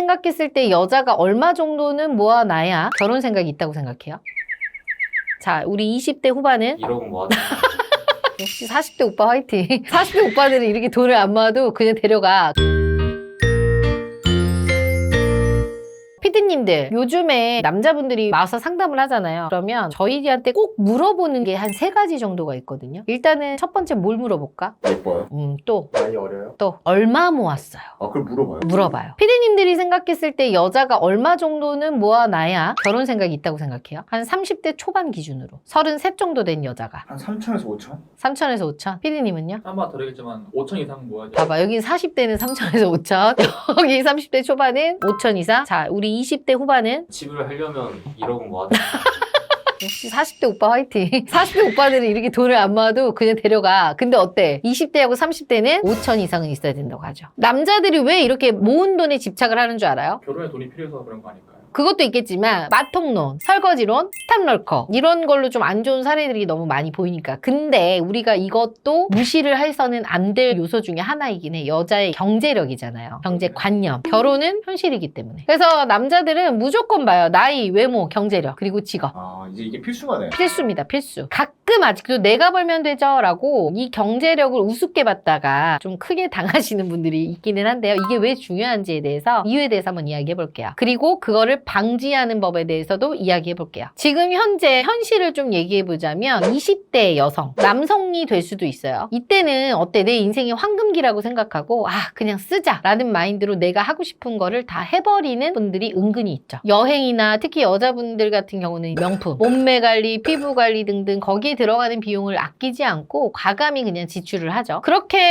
생각했을 때 여자가 얼마 정도는 모아놔야 결혼 생각이 있다고 생각해요? 자, 우리 20대 후반은 1억은 모아도 역시 40대 오빠 화이팅. 40대 오빠들은 이렇게 돈을 안 모아도 그냥 데려가. 피디님들, 요즘에 남자분들이 와서 상담을 하잖아요. 그러면 저희한테 꼭 물어보는 게 한 3가지 정도가 있거든요. 일단은 첫 번째 뭘 물어볼까? 예뻐요? 또 나이 어려요? 얼마 모았어요? 그걸 물어봐요? 물어봐요. 피디님들이 생각했을 때 여자가 얼마 정도는 모아놔야 결혼 생각이 있다고 생각해요? 한 30대 초반 기준으로. 33 정도 된 여자가. 한 3천에서 5천? 3천에서 5천? 피디님은요? 아마 다르겠지만 5천 이상 모아야죠. 봐봐, 여긴 40대는 3천에서 5천, 여기 30대 초반은 5천 이상. 자, 우리 20대 후반은 집을 하려면 1억은 모아도 역시 40대 오빠 화이팅. 40대 오빠들은 이렇게 돈을 안 모아도 그냥 데려가. 근데 어때? 20대하고 30대는 5천 이상은 있어야 된다고 하죠. 남자들이 왜 이렇게 모은 돈에 집착을 하는 줄 알아요? 결혼에 돈이 필요해서 그런 거 아닐까요? 그것도 있겠지만 마통론, 설거지론, 스탑럴커 이런 걸로 좀 안 좋은 사례들이 너무 많이 보이니까. 근데 우리가 이것도 무시를 해서는 안 될 요소 중에 하나이긴 해. 여자의 경제력이잖아요. 경제관념. 결혼은 현실이기 때문에. 그래서 남자들은 무조건 봐요. 나이, 외모, 경제력, 그리고 직업. 이제 이게 필수가네. 필수입니다. 필수. 가끔 아직도 내가 벌면 되죠 라고 이 경제력을 우습게 봤다가 좀 크게 당하시는 분들이 있기는 한데요. 이게 왜 중요한지에 대해서 이유에 대해서 한번 이야기해 볼게요. 그리고 그거를 방지하는 법에 대해서도 이야기해 볼게요. 지금 현재 현실을 좀 얘기해 보자면 20대 여성, 남성이 될 수도 있어요. 이때는 어때? 내 인생이 황금기라고 생각하고 그냥 쓰자 라는 마인드로 내가 하고 싶은 거를 다 해버리는 분들이 은근히 있죠. 여행이나 특히 여자분들 같은 경우는 명품, 몸매 관리, 피부 관리 등등 거기에 들어가는 비용을 아끼지 않고 과감히 그냥 지출을 하죠.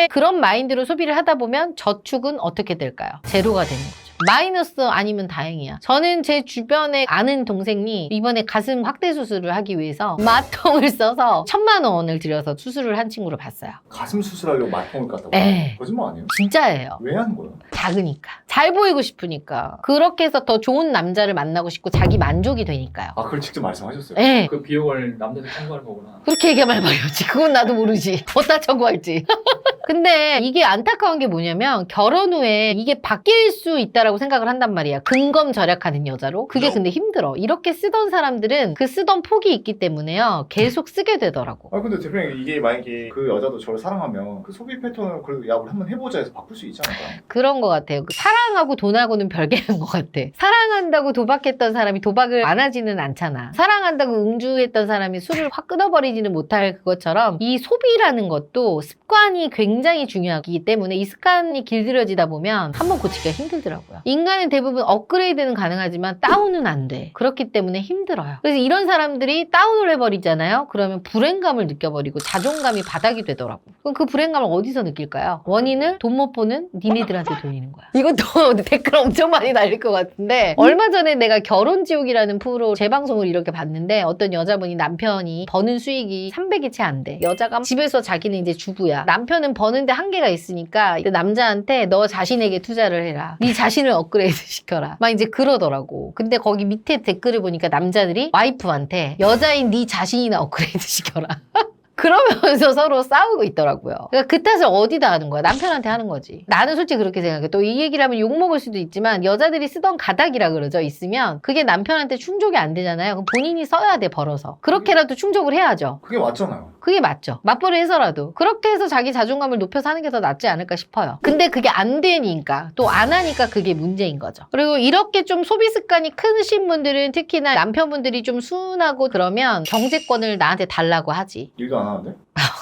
그런 마인드로 소비를 하다 보면 저축은 어떻게 될까요? 제로가 되는 거죠. 마이너스 아니면 다행이야. 저는 제 주변에 아는 동생이 이번에 가슴 확대 수술을 하기 위해서 마통을 써서 1,000만 원을 들여서 수술을 한 친구를 봤어요. 가슴 수술하려고 마통을 깠다고? 에. 거짓말 아니에요? 진짜예요. 왜 하는 거예요? 작으니까. 잘 보이고 싶으니까. 그렇게 해서 더 좋은 남자를 만나고 싶고 자기 만족이 되니까요. 그걸 직접 말씀하셨어요? 예. 그 비용을 남자들 청구하는 거구나. 그렇게 얘기하면 말이지. 그건 나도 모르지. 어디다 청구할지. 근데 이게 안타까운 게 뭐냐면 결혼 후에 이게 바뀔 수 있다라고 생각을 한단 말이야. 근검 절약하는 여자로. 그게 근데 힘들어. 이렇게 쓰던 사람들은 그 쓰던 폭이 있기 때문에요. 계속 쓰게 되더라고. 근데 대표님 이게 만약에 그 여자도 저를 사랑하면 그 소비 패턴을 그래도 야 우리 한번 해보자 해서 바꿀 수 있지 않을까요? 그런 것 같아요. 사랑하고 돈하고는 별개인 것 같아. 사랑한다고 도박했던 사람이 도박을 안 하지는 않잖아. 사랑한다고 음주했던 사람이 술을 확 끊어버리지는 못할 그것처럼 이 소비라는 것도 습관이 굉장히 중요하기 때문에 이 습관이 길들여지다 보면 한번 고치기가 힘들더라고요. 인간은 대부분 업그레이드는 가능하지만 다운은 안 돼. 그렇기 때문에 힘들어요. 그래서 이런 사람들이 다운을 해버리잖아요. 그러면 불행감을 느껴버리고 자존감이 바닥이 되더라고. 그럼 그 불행감을 어디서 느낄까요? 원인을 돈 못 버는 니네들한테 돌리는 거야. 이것도 댓글 엄청 많이 날릴 것 같은데 얼마 전에 내가 결혼지옥이라는 프로 재방송을 이렇게 봤는데 어떤 여자분이 남편이 버는 수익이 300이 채 안 돼. 여자가 집에서 자기는 이제 주부야. 남편은 버는데 한계가 있으니까 남자한테 너 자신에게 투자를 해라. 네 자신을 업그레이드 시켜라. 막 이제 그러더라고. 근데 거기 밑에 댓글을 보니까 남자들이 와이프한테 여자인 네 자신이나 업그레이드 시켜라. 그러면서 서로 싸우고 있더라고요. 그러니까 그 탓을 어디다 하는 거야? 남편한테 하는 거지. 나는 솔직히 그렇게 생각해. 또 이 얘기를 하면 욕먹을 수도 있지만 여자들이 쓰던 가닥이라 그러죠. 있으면 그게 남편한테 충족이 안 되잖아요. 그럼 본인이 써야 돼, 벌어서. 그렇게라도 충족을 해야죠. 그게 맞잖아요. 그게 맞죠. 맞벌이 해서라도. 그렇게 해서 자기 자존감을 높여서 하는 게 더 낫지 않을까 싶어요. 근데 그게 안 되니까, 또 안 하니까 그게 문제인 거죠. 그리고 이렇게 좀 소비 습관이 크신 분들은 특히나 남편분들이 좀 순하고 그러면 경제권을 나한테 달라고 하지. 일도 안 하는데?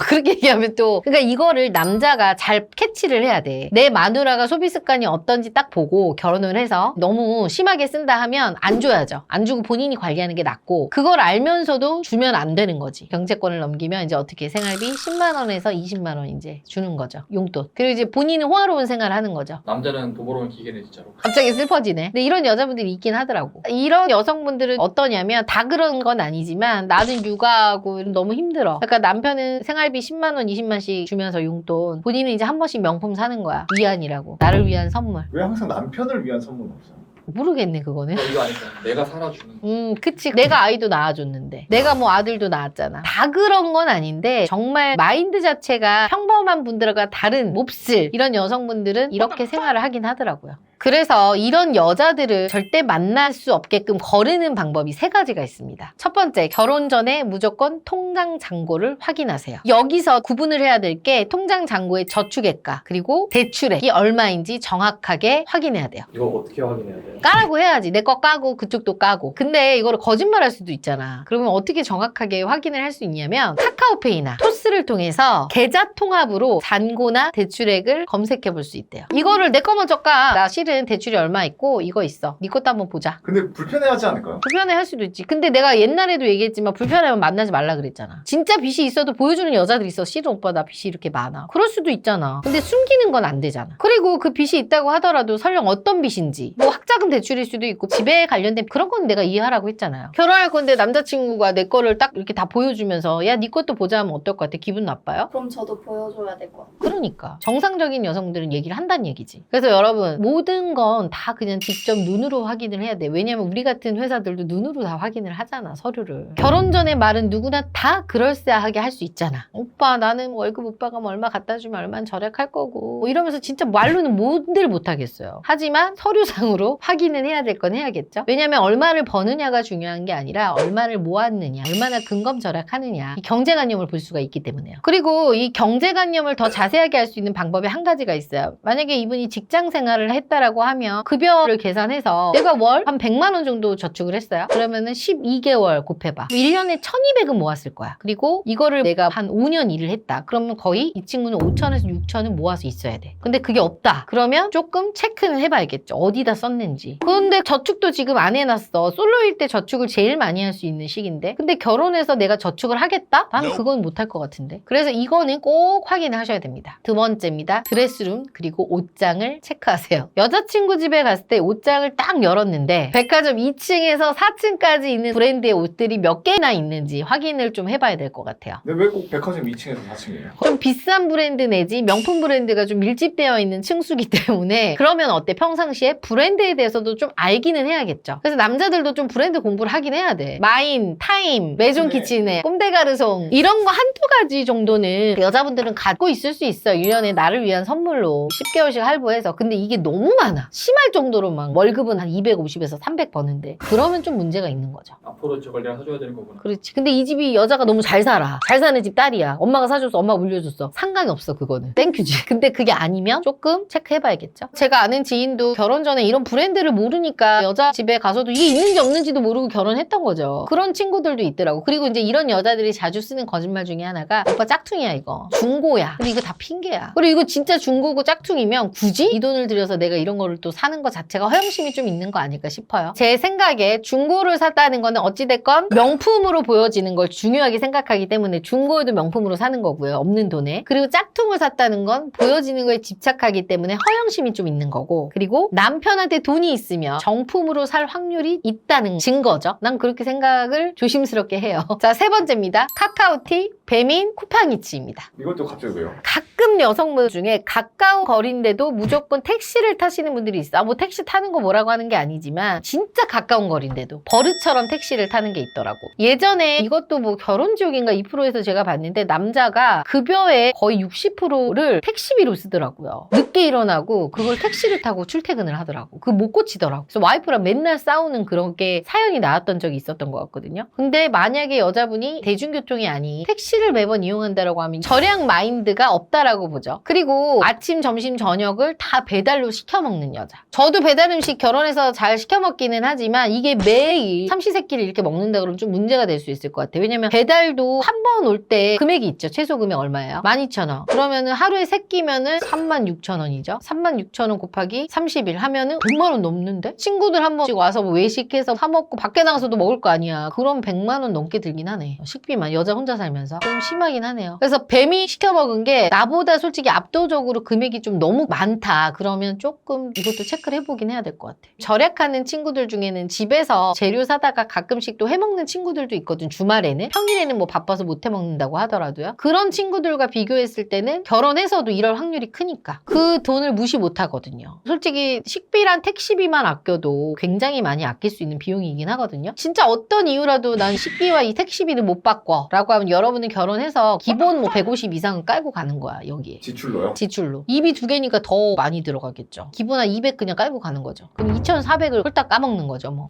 그렇게 얘기하면 또 그러니까 이거를 남자가 잘 캐치를 해야 돼. 내 마누라가 소비 습관이 어떤지 딱 보고 결혼을 해서 너무 심하게 쓴다 하면 안 줘야죠. 안 주고 본인이 관리하는 게 낫고 그걸 알면서도 주면 안 되는 거지. 경제권을 넘기면 이제 어떻게 생활비 10만 원에서 20만 원 이제 주는 거죠. 용돈. 그리고 이제 본인은 호화로운 생활을 하는 거죠. 남자는 돈 벌어온 기계네 진짜로. 갑자기 슬퍼지네. 근데 이런 여자분들이 있긴 하더라고. 이런 여성분들은 어떠냐면 다 그런 건 아니지만 나는 육아하고 너무 힘들어. 그러니까 남편은 생활비 10만 원, 20만씩 주면서 용돈. 본인은 이제 한 번씩 명품 사는 거야. 위안이라고. 나를 위한 선물. 왜 항상 남편을 위한 선물은 없어요? 모르겠네 그거는. 이거 아니죠. 내가 살아주는. 그치. 내가 아이도 낳아줬는데 내가 뭐 아들도 낳았잖아. 다 그런 건 아닌데 정말 마인드 자체가 평범한 분들과 다른 몹쓸 이런 여성분들은 이렇게 생활을 하긴 하더라고요. 그래서 이런 여자들을 절대 만날 수 없게끔 거르는 방법이 3가지가 있습니다. 첫 번째, 결혼 전에 무조건 통장 잔고를 확인하세요. 여기서 구분을 해야 될 게 통장 잔고의 저축액과 그리고 대출액이 얼마인지 정확하게 확인해야 돼요. 이거 어떻게 확인해야 돼요? 까라고 해야지. 내 거 까고 그쪽도 까고. 근데 이거를 거짓말할 수도 있잖아. 그러면 어떻게 정확하게 확인을 할 수 있냐면 카카오페이나 토스를 통해서 계좌 통합으로 잔고나 대출액을 검색해 볼 수 있대요. 이거를 내 거 먼저 까. 나 실은 대출이 얼마 있고 이거 있어. 네 것도 한번 보자. 근데 불편해하지 않을까요? 불편해 할 수도 있지. 근데 내가 옛날에도 얘기했지만 불편하면 만나지 말라 그랬잖아. 진짜 빚이 있어도 보여주는 여자들이 있어. 실은 오빠 나 빚이 이렇게 많아. 그럴 수도 있잖아. 근데 숨기는 건 안 되잖아. 그리고 그 빚이 있다고 하더라도 설령 어떤 빚인지 뭐 학자금 대출일 수도 있고 집에 관련된 그런 건 내가 이해하라고 했잖아요. 결혼할 건데 남자친구가 내 거를 딱 이렇게 다 보여주면서 야, 네 것도 보자 하면 어떨 것 같아? 기분 나빠요? 그럼 저도 보여줘야 될 것 같아요. 그러니까 정상적인 여성들은 얘기를 한다는 얘기지. 그래서 여러분 모든 건 다 그냥 직접 눈으로 확인을 해야 돼. 왜냐면 우리 같은 회사들도 눈으로 다 확인을 하잖아, 서류를. 결혼 전에 말은 누구나 다 그럴싸하게 할 수 있잖아. 오빠 나는 월급 오빠가 뭐 얼마 갖다 주면 얼마는 절약할 거고 뭐 이러면서 진짜 말로는 뭔들 못하겠어요. 하지만 서류상으로 확인은 해야 될 건 해야겠죠. 왜냐면 얼마를 버느냐가 중요한 게 아니라 얼마를 모았느냐, 얼마나 근검절약하느냐, 이 경제관념을 볼 수가 있기 때문에요. 그리고 이 경제관념을 더 자세하게 할 수 있는 방법이 한 가지가 있어요. 만약에 이분이 직장 생활을 했다라고 하면 급여를 계산해서 내가 월 한 100만 원 정도 저축을 했어요. 그러면은 12개월 곱해봐. 1년에 1200은 모았을 거야. 그리고 이거를 내가 한 5년 일을 했다. 그러면 거의 이 친구는 5천에서 6천은 모아서 있어야 돼. 근데 그게 없다. 그러면 조금 체크는 해봐야겠죠. 어디다 썼는지. 그런데 저축도 지금 안 해놨어. 솔로일 때 저축을 제일 많이 할 수 있는 시기인데. 근데 결혼해서 내가 저축을 하겠다? 나는 그건 못할 것 같은데. 그래서 이거는 꼭 확인을 하셔야 됩니다. 두 번째입니다. 드레스룸 그리고 옷장을 체크하세요. 여자친구 집에 갔을 때 옷장을 딱 열었는데 백화점 2층에서 4층까지 있는 브랜드의 옷들이 몇 개나 있는지 확인을 좀 해봐야 될 것 같아요. 근데 왜 꼭 백화점 2층에서 4층이에요? 좀 비싼 브랜드 내지 명품 브랜드가 좀 밀집되어 있는 층수기 때문에 그러면 어때? 평상시에 브랜드에 대해서도 좀 알기는 해야겠죠. 그래서 남자들도 좀 브랜드 공부를 하긴 해야 돼. 마인, 타임, 메종 키친에, 꼼데가르송 이런 거 한두 가지 정도는 여자분들은 갖고 있을 수 있어. 1년에 나를 위한 선물로 10개월씩 할부해서. 근데 이게 너무 많아. 심할 정도로 막 월급은 한 250에서 300 버는데 그러면 좀 문제가 있는 거죠. 앞으로 저걸 내가 사줘야 되는 거구나. 그렇지. 근데 이 집이 여자가 너무 잘 살아. 잘 사는 집 딸이야. 엄마가 사줬어. 엄마가 물려줬어. 상관이 없어 그거는. 땡큐지. 근데 그게 아니면 조금 체크해봐야겠죠. 제가 아는 지인도 결혼 전에 이런 브랜드를 모르니까 여자 집에 가서도 이게 있는지 없는지도 모르고 결혼했던 거죠. 그런 친구들도 있더라고. 그리고 이제 이런 여자들이 자주 쓰는 거짓말 중에 하나가 오빠 짝퉁이야 이거. 중고야. 근데 이거 다 핑계야. 그리고 이거 진짜 중고고 짝퉁이면 굳이 이 돈을 들여서 내가 이런 거를 또 사는 것 자체가 허영심이 좀 있는 거 아닐까 싶어요. 제 생각에 중고를 샀다는 거는 어찌됐건 명품으로 보여지는 걸 중요하게 생각하기 때문에 중고에도 명품으로 사는 거고요. 없는 돈에. 그리고 짝퉁을 샀다는 건 보여지는 거에 집착하기 때문에 허영심이 좀 있는 거고 그리고 남편한테 돈이 있으면 정품으로 살 확률이 있다는 증거죠. 난 그렇게 생각을 조심스럽게 해요. 자, 3번째입니다. 카카오티, 배민, 쿠팡이츠입니다. 이것도 갑자기 왜요? 가끔 여성분 중에 가까운 거리인데도 무조건 택시를 타시는 분들이 있어. 뭐 택시 타는 거 뭐라고 하는 게 아니지만 진짜 가까운 거리인데도 버릇처럼 택시를 타는 게 있더라고. 예전에 이것도 뭐 결혼지옥인가 2%에서 제가 봤는데 남자가 급여의 거의 60%를 택시비로 쓰더라고요. 늦게 일어나고 그걸 택시를 타고 출퇴근을 하더라고. 그거 못 고치더라고. 그래서 와이프랑 맨날 싸우는 그런 게 사연이 나왔던 적이 있었던 것 같거든요. 근데 만약에 여자분이 대중교통이 아닌 택시를 매번 이용한다라고 하면 절약 마인드가 없다라고 보죠. 그리고 아침, 점심, 저녁을 다 배달로 시켜 먹는 여자. 저도 배달 음식 결혼해서 잘 시켜 먹기는 하지만 이게 매일 삼시세끼를 이렇게 먹는다 그러면 좀 문제가 될 수 있을 것 같아요. 왜냐면 배달도 한 번 올 때 금액이 있죠. 최소 금액 얼마예요? 12,000원. 그러면은 하루에 3끼면은 36,000원이죠. 36,000원 곱하기 30일 하면은 100만 원 넘는데? 친구들 한 번씩 와서 뭐 외식해서 사 먹고 밖에 나가서도 먹을 거 아니야. 그럼 100만 원 넘게 들긴 하네. 식비만 여자 혼자 살면서 좀 심하긴 하네요. 그래서 뱀이 시켜 먹은 게 나보다 솔직히 압도적으로 금액이 좀 너무 많다. 그러면 조금 이것도 체크를 해보긴 해야 될 것 같아. 절약하는 친구들 중에는 집에서 재료 사다가 가끔씩 또 해먹는 친구들도 있거든. 주말에는. 평일에는 뭐 바빠서 못 해먹는다고 하더라도요. 그런 친구들과 비교했을 때는 결혼해서도 이럴 확률이 크니까 그 돈을 무시 못 하거든요. 솔직히 식비랑 택시비만 아껴도 굉장히 많이 아낄 수 있는 비용이긴 하거든요. 진짜 어떤 이유라도 난 식비와 이 택시비를 못 바꿔 라고 하면 여러분은 결혼해서 기본 뭐 150 이상은 깔고 가는 거야 여기에. 지출로요? 지출로. 입이 2개니까 더 많이 들어가겠죠. 기본 기본 한 200 그냥 깔고 가는 거죠. 그럼 2,400을 홀딱 까먹는 거죠, 뭐.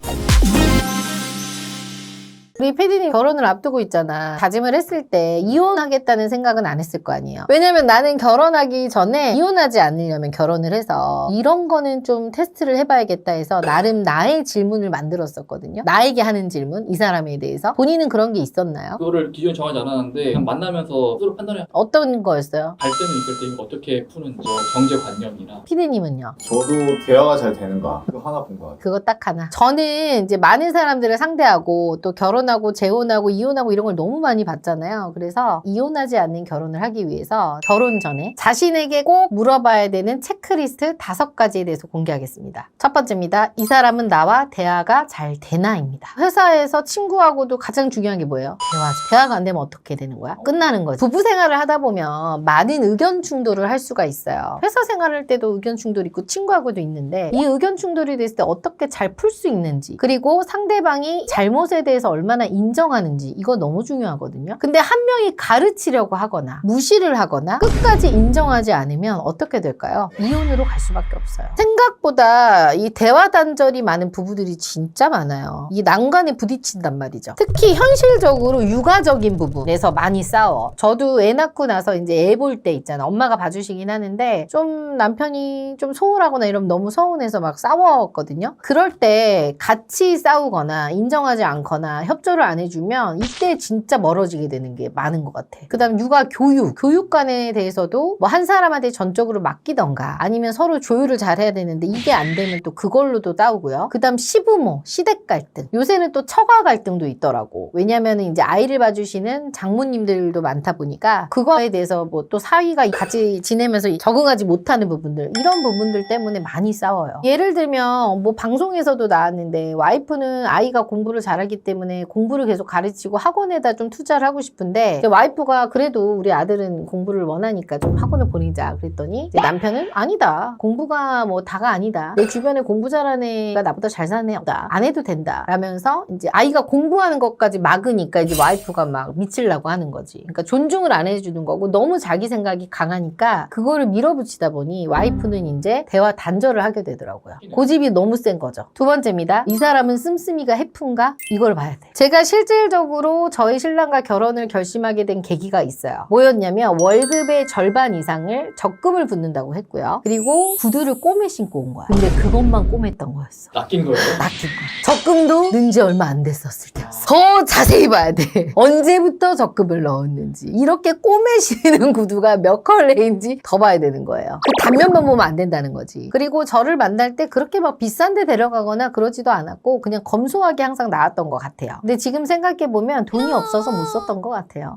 우리 PD님 결혼을 앞두고 있잖아. 다짐을 했을 때 이혼하겠다는 생각은 안 했을 거 아니에요. 왜냐면 나는 결혼하기 전에 이혼하지 않으려면 결혼을 해서 이런 거는 좀 테스트를 해봐야겠다 해서 나름 나의 질문을 만들었었거든요. 나에게 하는 질문, 이 사람에 대해서. 본인은 그런 게 있었나요? 그거를 기준 정하지 않았는데 그냥 만나면서 스스로 판단해. 어떤 거였어요? 갈등이 있을 때 이거 어떻게 푸는지 경제관념이나 PD님은요? 저도 대화가 잘 되는가 그거 하나 본 것 같아요. 그거 딱 하나. 저는 이제 많은 사람들을 상대하고 또 결혼하고 재혼하고 이혼하고 이런 걸 너무 많이 봤잖아요. 그래서 이혼하지 않는 결혼을 하기 위해서 결혼 전에 자신에게 꼭 물어봐야 되는 체크리스트 5가지에 대해서 공개하겠습니다. 첫 번째입니다. 이 사람은 나와 대화가 잘 되나입니다. 회사에서 친구하고도 가장 중요한 게 뭐예요? 대화죠. 대화가 안 되면 어떻게 되는 거야? 끝나는 거지. 부부 생활을 하다 보면 많은 의견 충돌을 할 수가 있어요. 회사 생활할 때도 의견 충돌이 있고 친구하고도 있는데 이 의견 충돌이 됐을 때 어떻게 잘 풀 수 있는지, 그리고 상대방이 잘못에 대해서 얼마나 인정하는지, 이거 너무 중요하거든요. 근데 한 명이 가르치려고 하거나 무시를 하거나 끝까지 인정하지 않으면 어떻게 될까요? 이혼으로 갈 수밖에 없어요. 생각보다 이 대화 단절이 많은 부부들이 진짜 많아요. 이 난관에 부딪힌단 말이죠. 특히 현실적으로 육아적인 부분에서 많이 싸워. 저도 애 낳고 나서 이제 애 볼 때 있잖아. 엄마가 봐주시긴 하는데 좀 남편이 좀 소홀하거나 이러면 너무 서운해서 막 싸웠거든요. 그럴 때 같이 싸우거나 인정하지 않거나 협조를 안 해주면 이때 진짜 멀어지게 되는 게 많은 것 같아. 그 다음 육아 교육관에 대해서도 뭐 한 사람한테 전적으로 맡기던가 아니면 서로 조율을 잘 해야 되는데 이게 안 되면 또 그걸로도 싸우고요. 그 다음 시부모, 시댁 갈등. 요새는 또 처가 갈등도 있더라고. 왜냐면 이제 아이를 봐주시는 장모님들도 많다 보니까 그거에 대해서 뭐 또 사위가 같이 지내면서 적응하지 못하는 부분들, 이런 부분들 때문에 많이 싸워요. 예를 들면 뭐 방송에서도 나왔는데 와이프는 아이가 공부를 잘하기 때문에 공부를 계속 가르치고 학원에다 좀 투자를 하고 싶은데 와이프가 그래도 우리 아들은 공부를 원하니까 좀 학원을 보내자 그랬더니 이제 남편은 아니다. 공부가 뭐 다가 아니다. 내 주변에 공부 잘하는 애가 나보다 잘 사는 애 없다. 안 해도 된다. 라면서 이제 아이가 공부하는 것까지 막으니까 이제 와이프가 막 미치려고 하는 거지. 그러니까 존중을 안 해주는 거고 너무 자기 생각이 강하니까 그거를 밀어붙이다 보니 와이프는 이제 대화 단절을 하게 되더라고요. 고집이 너무 센 거죠. 두 번째입니다. 이 사람은 씀씀이가 해픈가? 이걸 봐야 돼. 제가 실질적으로 저희 신랑과 결혼을 결심하게 된 계기가 있어요. 뭐였냐면 월급의 절반 이상을 적금을 붓는다고 했고요. 그리고 구두를 꼬매 신고 온 거야. 근데 그것만 꼬맸던 거였어. 낚인 거예요? 낚인 거야. 적금도 넣은 지 얼마 안 됐었을 때였어. 더 자세히 봐야 돼. 언제부터 적금을 넣었는지. 이렇게 꼬매시는 구두가 몇 컬레인지 더 봐야 되는 거예요. 그 단면만 보면 안 된다는 거지. 그리고 저를 만날 때 그렇게 막 비싼 데 데려가거나 그러지도 않았고 그냥 검소하게 항상 나왔던 것 같아요. 근데 지금 생각해보면 돈이 없어서 못 썼던 것 같아요.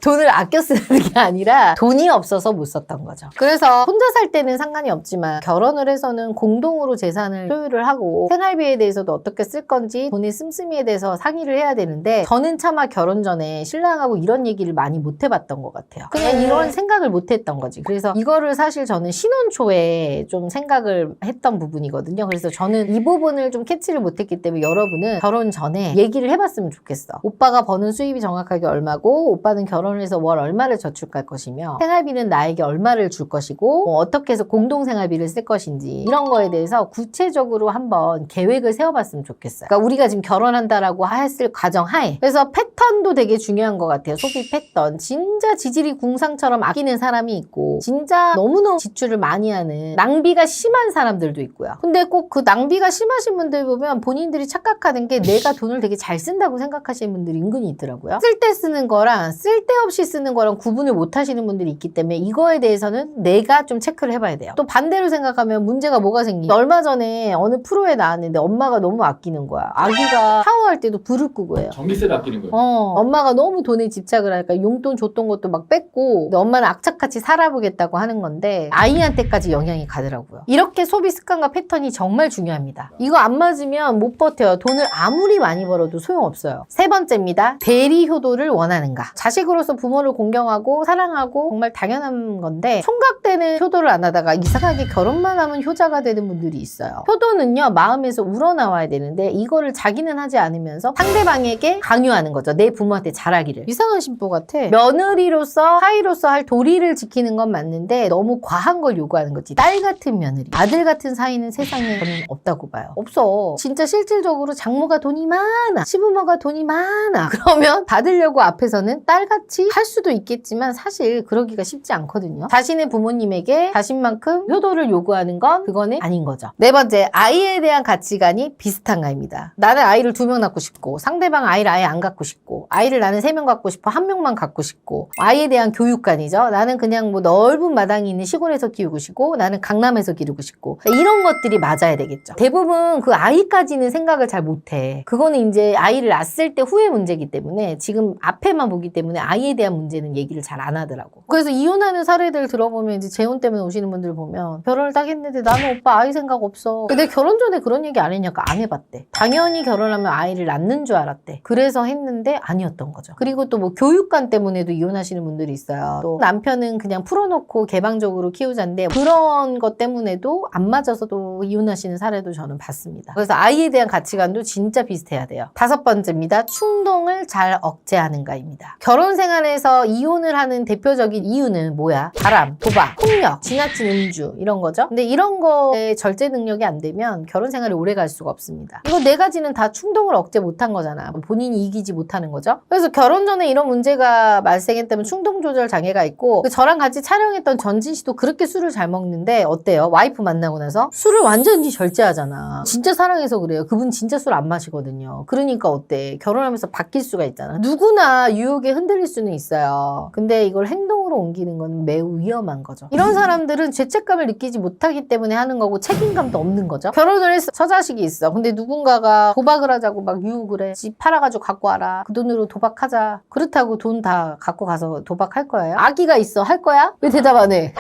돈을 아껴 쓰는 게 아니라 돈이 없어서 못 썼던 거죠. 그래서 혼자 살 때는 상관이 없지만 결혼을 해서는 공동으로 재산을 소유를 하고 생활비에 대해서도 어떻게 쓸 건지 돈의 씀씀이에 대해서 상의를 해야 되는데 저는 차마 결혼 전에 신랑하고 이런 얘기를 많이 못 해봤던 것 같아요. 그냥 이런 생각을 못 했던 거지. 그래서 이거를 사실 저는 신혼 초에 좀 생각을 했던 부분이거든요. 그래서 저는 이 부분을 좀 캐치를 못했기 때문에 여러분은 결혼 전에 얘기를 해봤으면 좋겠어. 오빠가 버는 수입이 정확하게 얼마고 오빠는 결혼을 해서 월 얼마를 저축할 것이며 생활비는 나에게 얼마를 줄 것이고 뭐 어떻게 해서 공동생활비를 쓸 것인지 이런 거에 대해서 구체적으로 한번 계획을 세워봤으면 좋겠어요. 그러니까 우리가 지금 결혼한다라고 했을 가정하에. 그래서 패턴도 되게 중요한 것 같아요. 소비 패턴. 진짜 지질이 궁상처럼 아끼는 사람이 있고 진짜 너무너무 지출을 많이 하는 낭비가 심한 사람들도 있고요. 근데 꼭 그 낭비가 심하신 분들 보면 본인들이 착각하는 게 내가 돈을 되게 잘 쓴다고 생각하시는 분들이 은근히 있더라고요. 쓸 때 쓰는 거랑 쓸데없이 쓰는 거랑 구분을 못 하시는 분들이 있기 때문에 이거에 대해서는 내가 좀 체크를 해봐야 돼요. 또 반대로 생각하면 문제가 뭐가 생기냐. 얼마 전에 어느 프로에 나왔는데 엄마가 너무 아끼는 거야. 아기가 샤워할 때도 불을 끄고 해요. 전기세를 아끼는 거예요? 엄마가 너무 돈에 집착을 하니까 용돈 줬던 것도 막 뺐고 근데 엄마는 악착같이 살아보겠다고 하는 건데 아이한테까지 영향이 가더라고요. 이렇게 소비 습관과 패턴이 정말 중요합니다. 이거 안 맞으면 못 버텨요. 돈을 아무리 많이 벌어도 소용없어요. 세 번째입니다. 대리 효도를 원하는가. 자식으로서 부모를 공경하고 사랑하고 정말 당연한 건데 총각때는 효도를 안 하다가 이상하게 결혼만 하면 효자가 되는 분들이 있어요. 효도는요 마음에서 우러나와야 되는데 이거를 자기는 하지 않으면서 상대방에게 강요하는 거죠. 내 내 부모한테 잘하기를. 이상한 신부 같아. 며느리로서 사위로서 할 도리를 지키는 건 맞는데 너무 과한 걸 요구하는 거지. 딸 같은 며느리, 아들 같은 사위는 세상에 저는 없다고 봐요. 없어. 진짜 실질적으로 장모가 돈이 많아, 시부모가 돈이 많아. 그러면 받으려고 앞에서는 딸같이 할 수도 있겠지만 사실 그러기가 쉽지 않거든요. 자신의 부모님에게 자신만큼 효도를 요구하는 건 그거는 아닌 거죠. 네 번째, 아이에 대한 가치관이 비슷한가입니다. 나는 아이를 2명 낳고 싶고 상대방 아이를 아예 안 갖고 싶고 아이를 나는 3명 갖고 싶어 1명만 갖고 싶고 아이에 대한 교육관이죠. 나는 그냥 뭐 넓은 마당이 있는 시골에서 키우고 싶고 나는 강남에서 기르고 싶고 이런 것들이 맞아야 되겠죠. 대부분 그 아이까지는 생각을 잘 못해. 그거는 이제 아이를 낳았을 때 후의 문제이기 때문에 지금 앞에만 보기 때문에 아이에 대한 문제는 얘기를 잘 안 하더라고. 그래서 이혼하는 사례들 들어보면 이제 재혼 때문에 오시는 분들 보면 결혼을 딱 했는데 나는 오빠 아이 생각 없어. 근데 결혼 전에 그런 얘기 안 했냐니까 안 해봤대. 당연히 결혼하면 아이를 낳는 줄 알았대. 그래서 했는데 아니었던 거죠. 그리고 또 뭐 교육관 때문에도 이혼하시는 분들이 있어요. 또 남편은 그냥 풀어놓고 개방적으로 키우자인데 그런 것 때문에도 안 맞아서도 이혼하시는 사례도 저는 봤습니다. 그래서 아이에 대한 가치관도 진짜 비슷해야 돼요. 5번째입니다. 충동을 잘 억제하는가입니다. 결혼 생활에서 이혼을 하는 대표적인 이유는 뭐야? 바람, 도박, 폭력, 지나친 음주 이런 거죠. 근데 이런 거에 절제 능력이 안 되면 결혼 생활이 오래 갈 수가 없습니다. 이거 4가지는 다 충동을 억제 못한 거잖아. 본인이 이기지 못하는 거죠. 그래서 결혼 전에 이런 문제가 발생했다면 충동 조절 장애가 있고 저랑 같이 촬영했던 전진 씨도 그렇게 술을 잘 먹는데 어때요? 와이프 만나고 나서 술을 완전히 절제하잖아. 진짜 사랑해서 그래요. 그분 진짜 술 안 마시거든요. 그러니까 어때? 결혼하면서 바뀔 수가 있잖아. 누구나 유혹에 흔들릴 수는 있어요. 근데 이걸 행동으로 옮기는 건 매우 위험한 거죠. 이런 사람들은 죄책감을 느끼지 못하기 때문에 하는 거고 책임감도 없는 거죠. 결혼을 했어. 처자식이 있어. 근데 누군가가 도박을 하자고 막 유혹을 해. 집 팔아가지고 갖고 와라. 그 돈으로 도박하자. 그렇다고 돈 다 갖고 가서 도박할 거예요? 아기가 있어. 할 거야? 왜 대답 안 해?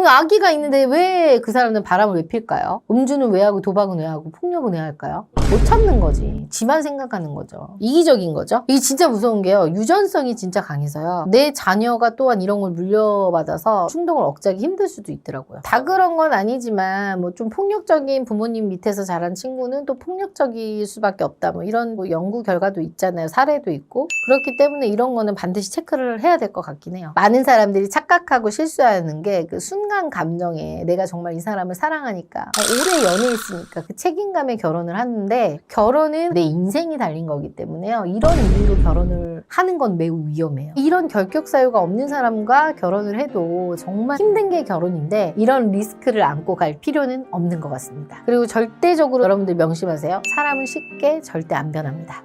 아기가 있는데 왜 그 사람들은 바람을 왜 필까요? 음주는 왜 하고 도박은 왜 하고 폭력은 왜 할까요? 못 참는 거지. 지만 생각하는 거죠. 이기적인 거죠. 이게 진짜 무서운 게요. 유전성이 진짜 강해서요. 내 자녀가 또한 이런 걸 물려받아서 충동을 억제하기 힘들 수도 있더라고요. 다 그런 건 아니지만 뭐 좀 폭력적인 부모님 밑에서 자란 친구는 또 폭력적일 수밖에 없다. 뭐 이런 뭐 연구 결과도 있잖아요. 사례도 있고. 그렇기 때문에 이런 거는 반드시 체크를 해야 될 것 같긴 해요. 많은 사람들이 착각하고 실수하는 게 그 순간 감정에 내가 정말 이 사람을 사랑하니까 오래 연애했으니까 그 책임감에 결혼을 하는데 결혼은 내 인생이 달린 거기 때문에요. 이런 이유로 결혼을 하는 건 매우 위험해요. 이런 결격 사유가 없는 사람과 결혼을 해도 정말 힘든 게 결혼인데 이런 리스크를 안고 갈 필요는 없는 것 같습니다. 그리고 절대적으로 여러분들 명심하세요. 사람은 쉽게 절대 안 변합니다.